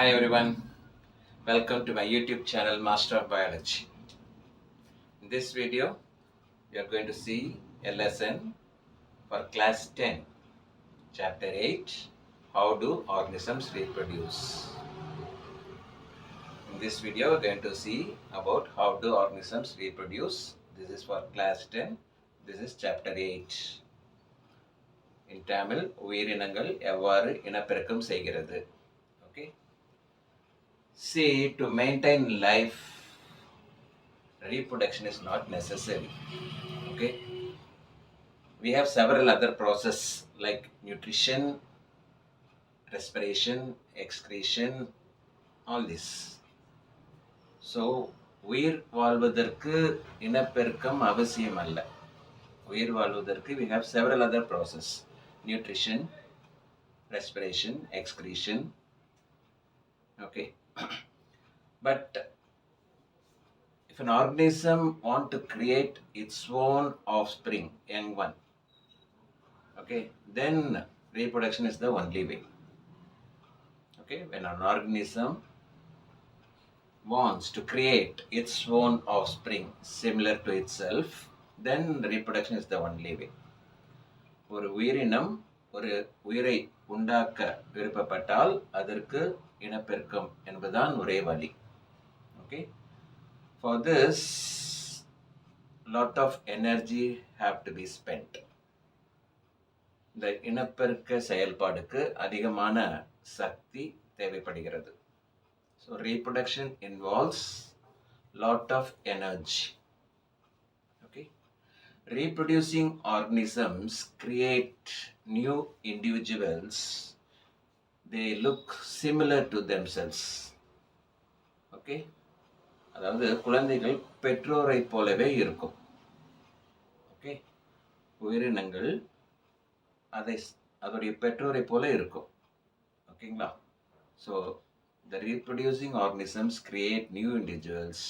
Hi everyone, welcome to my YouTube channel Master of Biology. In this video, we are going to see a lesson for class 10, chapter 8, How do organisms reproduce? In this video, we are going to see about how do organisms reproduce. This is for class 10, this is chapter 8. In Tamil, உயிரினங்கள் எவ்வாறு இனப்பெருக்கம் செய்கிறது. Okay. See, to maintain life, reproduction is not necessary. Okay, we have several other processes like nutrition, respiration, excretion, all this. So உயிர் வாழ்வதற்கு இனப்பெருக்கம் அவசியம் அல்ல. உயிர் வாழ்வதற்கு we have several other processes: nutrition, respiration, excretion. Okay, but if an organism want to create its own offspring, young one, okay, then reproduction is the only way. Okay, when an organism wants to create its own offspring similar to itself, then reproduction is the only way. ஒரு உயிரினம் ஒரு உயிரை உண்டாக்க விருப்பப்பட்டால் அதற்கு இனப்பெருக்கம் என்பதுதான் ஒரே வழி. Okay, for this lot of energy have to be spent. இந்த இனப்பெருக்க செயல்பாடுக்கு அதிகமான சக்தி தேவைப்படுகிறது. So reproduction involves lot of energy. Okay, reproducing organisms create new individuals. They look similar to themselves. Okay, அதாவது குழந்தைகள் பெற்றோரை போலவே இருக்கும். Okay, உயிரினங்கள் அதோடைய பெற்றோரை போல இருக்கும். ஓகேங்களா? So the reproducing organisms create new individuals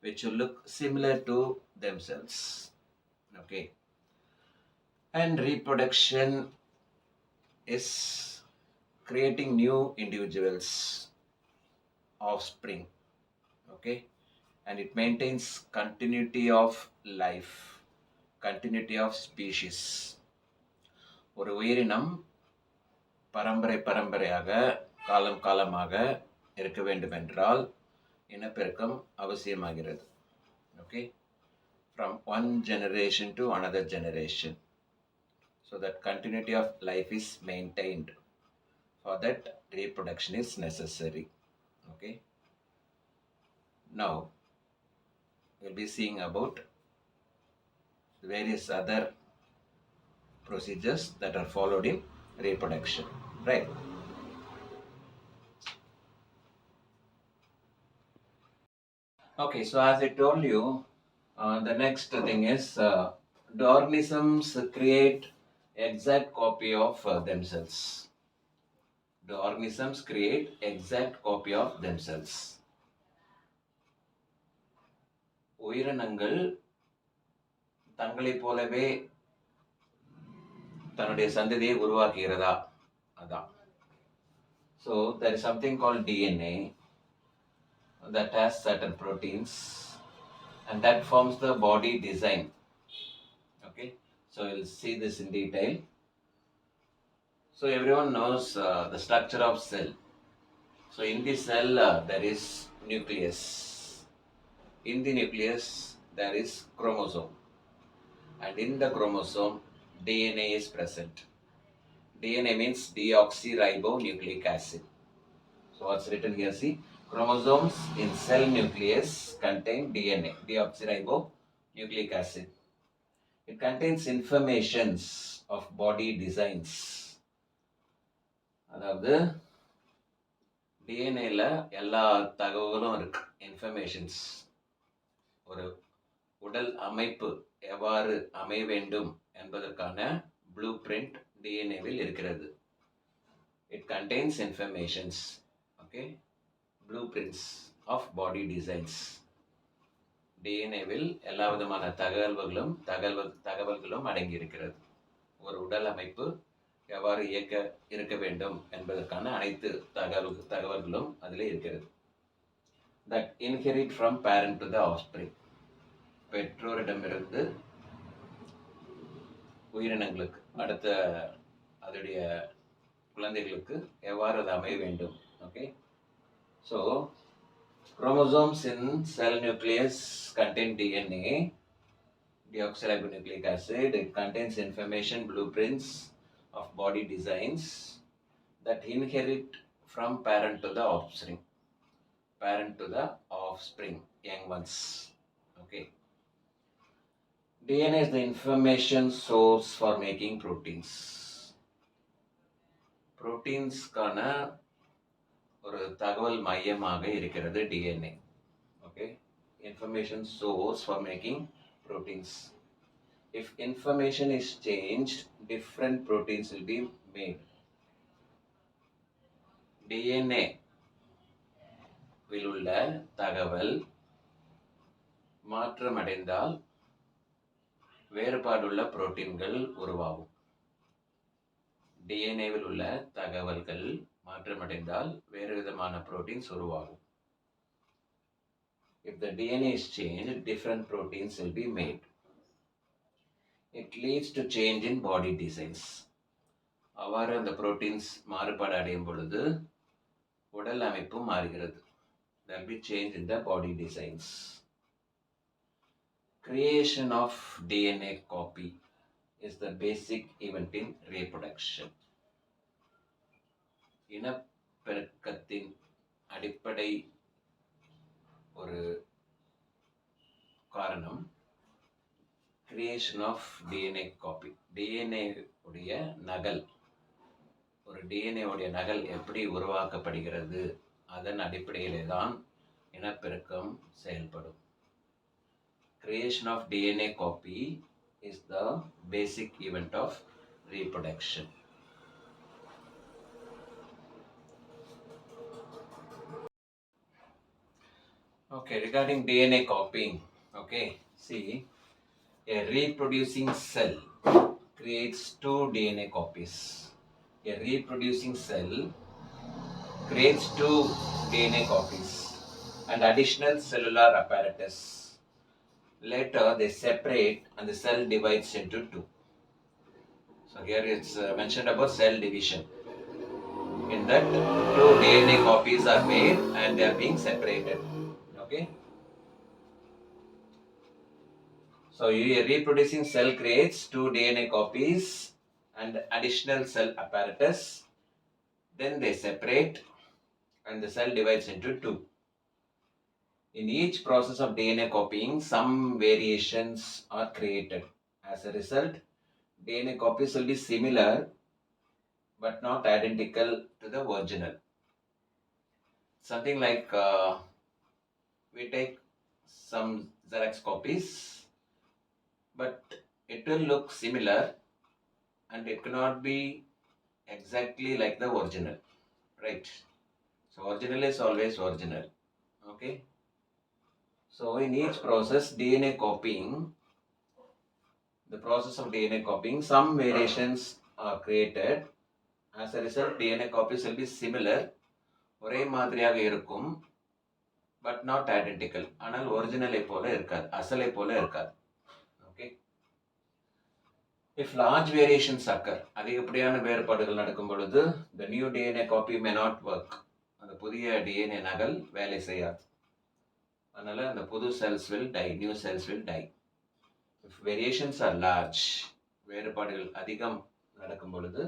which will look similar to themselves. Okay, and reproduction is creating new individuals, offspring. Okay, and it maintains continuity of life, continuity of species. ஒரு உயிரினம் பரம்பரையாக காலம் காலமாக இருக்க வேண்டும் என்றால் இனப்பெருக்கம் அவசியமாகிறது. Okay, from one generation to another generation, so that continuity of life is maintained. For that, reproduction is necessary. Okay, now we'll be seeing about various other procedures that are followed in reproduction, right? Okay, so as I told you, the next thing is do organisms create exact copy of themselves? Do organisms create exact copy of themselves? உயிரினங்கள் தங்களைப் போலவே தன்னுடைய சந்ததியை உருவாக்குகிறதா? அதான். So there is something called DNA that has certain proteins and that forms the body design. Okay, so we'll see this in detail. So everyone knows the structure of cell. So in the cell there is nucleus. In the nucleus there is chromosome, and in the chromosome DNA is present. DNA means deoxyribonucleic acid. So what's written here, see, chromosomes in cell nucleus contain DNA, deoxyribonucleic acid. It contains informations of body designs. அதாவது டிஎன்ஏல எல்லா தகவல்களும் இருக்கு, informations. ஒரு உடல் அமைப்பு எவ்வாறு அமைய வேண்டும் என்பதற்கான ப்ளூ பிரிண்ட் டிஎன்ஏவில் இருக்கிறது. It contains informations, okay, blueprints of body designs. டிஎன்ஏவில் எல்லா விதமான தகவல்களும் அடங்கி இருக்கிறது. ஒரு உடல் அமைப்பு எவ்வாறு இருக்க வேண்டும் என்பதற்கான அனைத்து தகவல்களும் அதில் இருக்கிறது. That inherit from parent to the offspring. பெற்றோரிடமிருந்து உயிரினங்களுக்கு அடுத்த அதோடைய குழந்தைகளுக்கு எவ்வாறு அது அமைய வேண்டும். Okay, so chromosomes in cell nucleus contain DNA, deoxyribonucleic acid. It contains information blueprints of body designs that inherit from parent to the offspring. Parent to the offspring, young ones. Okay. DNA is the information source for making proteins. Proteinsக்கான ஒரு தகவல் மையமாக இருக்கிறது DNA. Okay. Information source for making proteins. If information is changed, different proteins will be made. DNA will உள்ள தகவல் மாற்றமடைந்தால் வேறுபாடுள்ள புரோட்டீன்கள் உருவாகும். டிஎன்ஏவில் உள்ள தகவல்கள் மாற்றமடைந்தால் வேறு விதமான புரோட்டீன்ஸ் உருவாகும். If the DNA is changed, different proteins will be made. It leads to change in body designs. அவ்வாறு அந்த புரோட்டீன்ஸ் மாறுபாடு அடையும் பொழுது உடல் அமைப்பு மாறுகிறது. There will be change in the body designs. Creation of DNA copy is the basic event in reproduction. இனப்பெருக்கத்தின் அடிப்படை ஒரு காரணம் creation of DNA copy. DNA உடைய நகல், ஒரு டிஎன்ஏ உடைய நகல் எப்படி உருவாக்கப்படுகிறது, அதன் அடிப்படையிலே தான் இனப்பெருக்கம் செயல்படும். Creation of DNA copy is the basic event of reproduction. Okay, regarding DNA copying, okay, see, a reproducing cell creates two DNA copies. A reproducing cell creates two DNA copies and additional cellular apparatus. Later they separate and the cell divides into two. So here it's mentioned about cell division. In that, two DNA copies are made and they are being separated. Okay. So a reproducing cell creates two DNA copies and additional cell apparatus. Then they separate and the cell divides into two. In each process of DNA copying, some variations are created. As a result, DNA copies will be similar but not identical to the original. Something like we take some Xerox copies, but it will look similar and it cannot be exactly like the original, right? So original is always original. Okay. So in each process, DNA copying, the process of DNA copying, some variations are created. As a result, DNA copies will be similar, ஒரே மாதிரியாக இருக்கும், but not identical. ஆனால் ஒரிஜினலை போல இருக்காது, அசலை போல இருக்காது. Okay. If large variations occur, அதிகப்படியான வேறுபாடுகள் நடக்கும் பொழுது, the new DNA copy may not work. அந்த புதிய DNA நகல் வேலை செய்யாது. அதனால அந்த புது cells will die, new cells will die. If variations are large, வேறுபாடுகள் அதிகம் நடக்கும் பொழுது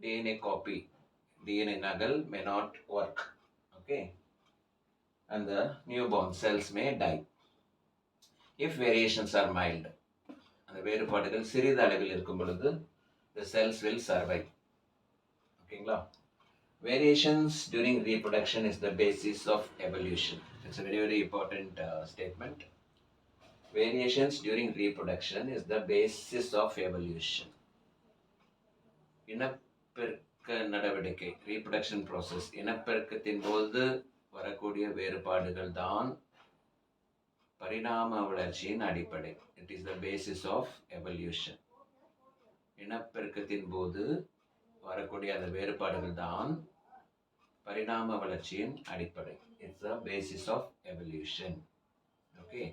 DNA copy, DNA நகல் may not work. Okay. And the newborn cells may die. If variations are mild, அந்த வேறுபாடுகள் சிறிது அளவில் இருக்கும் பொழுது the cells will survive. ஓகேங்களா? Variations during reproduction is the basis of evolution. It's a very, very important statement. Variations during reproduction is the basis of evolution. இனப்பெருக்க நடவடிக்கை, reproduction process, இனப்பெருக்கத்தின் போது வரக்கூடிய வேறுபாடுகள் தான் பரிணாம வளர்ச்சியின் அடிப்படை. It is the basis of evolution. இனப்பெருக்கத்தின் போது வரக்கூடிய அந்த வேறுபாடுகள் தான் பரிணாம வளர்ச்சியின் அடிப்படை. It's the basis of evolution. Okay.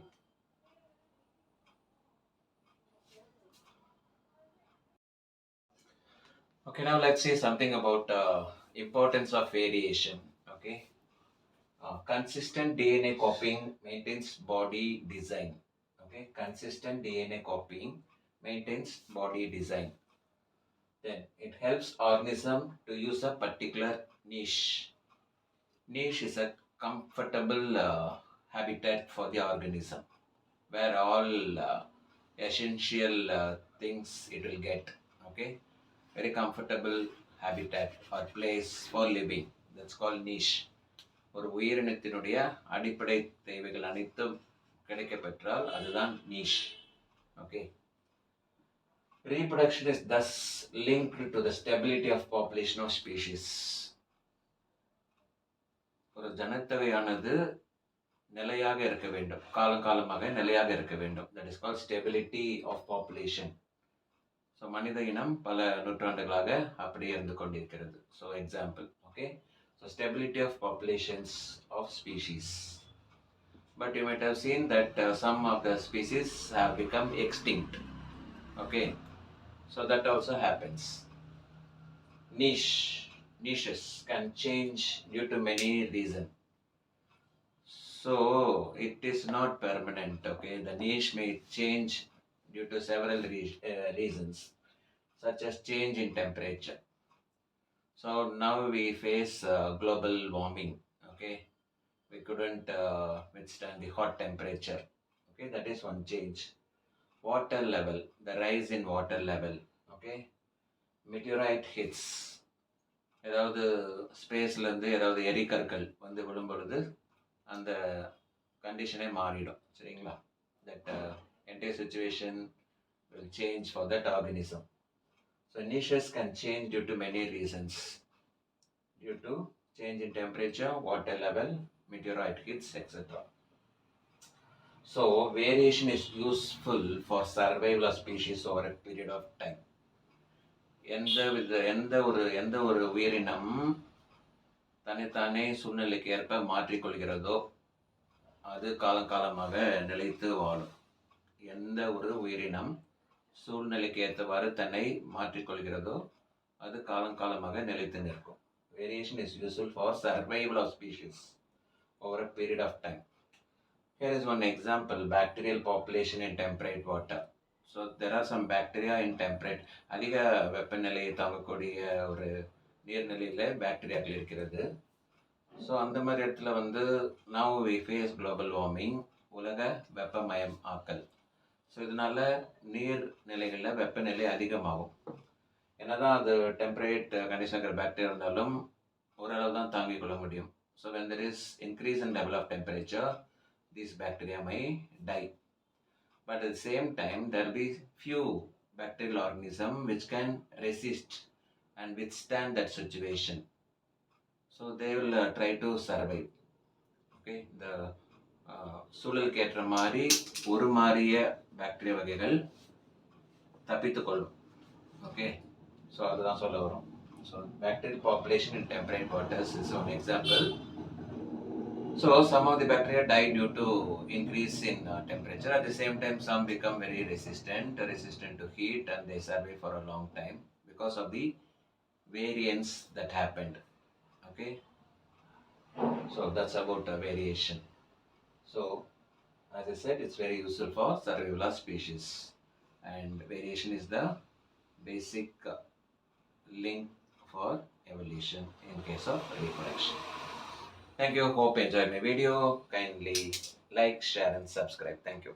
Okay, now let's see something about importance of variation. Okay. Consistent DNA copying maintains body design. Okay, consistent DNA copying maintains body design. Then it helps organism to use a particular niche. Niche is a comfortable habitat for the organism where all essential things it will get. Okay, very comfortable habitat or place for living. That's called niche. ஒரு உயிரினத்தினுடைய அடிப்படை தேவைகள் அனைத்தும் கிடைக்கப்பெற்றால் அதுதான் niche. Okay. Reproduction is thus linked to the stability of population of species. ஒரு ஜனத்தொகையானது நிலையாக இருக்க வேண்டும், காலகாலமாக நிலையாக இருக்க வேண்டும். That is called stability of population. So மனித இனம் பல நூற்றாண்டுகளாக அப்படியே இருந்து கொண்டிருக்கிறது. So example. Okay. So stability of populations of species. But you might have seen that some of the species have become extinct. Okay. So that also happens. Niches can change due to many reasons. So it is not permanent. Okay, the niche may change due to several reasons, such as change in temperature. So now we face global warming. Okay, we couldn't withstand the hot temperature. Okay, that is one change. Water level, the rise in water level. Okay, meteorite hits. ஏதாவது ஸ்பேஸ்லேருந்து ஏதாவது எரிக்கற்கள் வந்து விழும்பொழுது அந்த கண்டிஷனே மாறிடும். சரிங்களா? That entire situation will change for that organism. So niches can change due to many reasons. Due to change in temperature, water level, meteorite hits, etc. So variation is useful for survival of species over a period of time. எந்த ஒரு உயிரினம் தன்னைத்தானே சூழ்நிலைக்கு ஏற்ப மாற்றிக்கொள்கிறதோ அது காலகாலமாக நிலைத்து வாழும். எந்த ஒரு உயிரினம் சூழ்நிலைக்கு ஏற்றவாறு தன்னை மாற்றிக்கொள்கிறதோ அது காலகாலமாக நிலைத்து நிற்கும். Variation is useful for survival of species over a period of time. Here is one example: bacterial population in temperate water. So there are some bacteria in temperate, அதிக வெப்பநிலையை தாங்கக்கூடிய ஒரு நீர்நிலையில் பாக்டீரியாக்கள் இருக்கிறது. ஸோ அந்த மாதிரி இடத்துல வந்து now we face global warming, உலக வெப்பமயம் ஆக்கல். ஸோ இதனால நீர்நிலைகளில் வெப்பநிலை அதிகமாகும். என்னதான் அது டெம்பரேட் கண்டிஷன் பாக்டீரியா இருந்தாலும் ஓரளவு தான் தாங்கிக் கொள்ள முடியும். So when there is increase in level of temperature, these bacteria may die. But at the same time, there will be few bacterial organisms which can resist and withstand that situation. So they will try to survive. Okay, the சூழலுக்கு ஏற்ற மாதிரி ஒரு மாறிய bacteria வகைகள் தப்பித்துக்கொள்ளும். Okay, so அதுதான் சொல்ல வரும். So bacterial population in temperate waters is one example. So some of the bacteria die due to increase in temperature. At the same time, some become very resistant to heat, and they survive for a long time because of the variance that happened. Okay, so that's about variation. So as I said, it's very useful for survival of species, and variation is the basic link for evolution in case of reproduction. Thank you. Hope you enjoyed my video. Kindly like, share and subscribe. Thank you.